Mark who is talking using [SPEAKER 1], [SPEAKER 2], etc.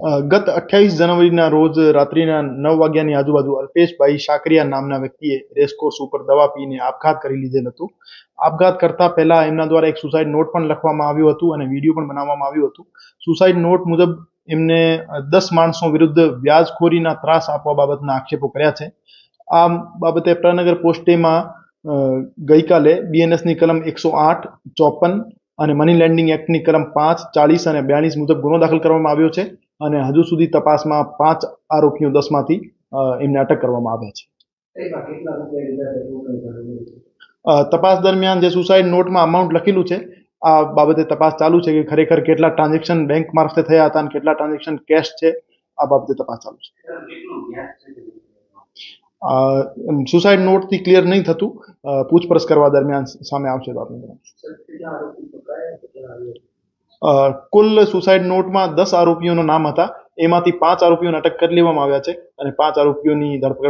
[SPEAKER 1] ગત 28 જાન્યુઆરીના રોજ રાત્રિના 9 વાગ્યાની આજુબાજુ અલ્પેશભાઈ શાકરિયા નામના વ્યક્તિએ રેસકોર્સ ઉપર દવા પીને આપઘાત કરી લીધેલ હતું. આપઘાત કરતા પહેલા એમના દ્વારા એક સુસાઇડ નોટ પણ લખવામાં આવ્યું હતું અને વિડીયો પણ બનાવવામાં આવ્યું હતું. સુસાઇડ નોટ મુજબ એમને 10 માણસો વિરુદ્ધ વ્યાજખોરીના ત્રાસ આપવા બાબતના આક્ષેપો કર્યા છે. આ બાબતે પ્રનગર પોસ્ટેમાં ગઈકાલે બીએનએસની કલમ 108, 54 અને મની લેન્ડિંગ એક્ટની કલમ 5, 40 અને 42 મુજબ ગુનો દાખલ કરવામાં આવ્યો છે અને હજુ સુધી તપાસમાં 5 આરોપીઓ 10 માંથી એમને અટક કરવામાં આવ્યા છે. તપાસ દરમિયાન જે સુસાઇડ નોટમાં અમાઉન્ટ લખેલું છે આ બાબતે તપાસ ચાલુ છે કે ખરેખર કેટલા ટ્રાન્ઝેક્શન બેંક મારફતે થયા હતા અને કેટલા ટ્રાન્ઝેક્શન કેશ છે આ બાબતે તપાસ ચાલુ છે. સુસાઇડ નોટથી ક્લિયર નહીં થતું, પૂછપરછ કરવા દરમિયાન સામે આવશે તો આપણે કુલ સુસાઇડ નોટમાં 10 આરોપીઓના નામ હતા, એમાંથી 5 આરોપીઓને અટક કરી લેવામાં આવ્યા છે અને 5 આરોપીઓની ધરપકડ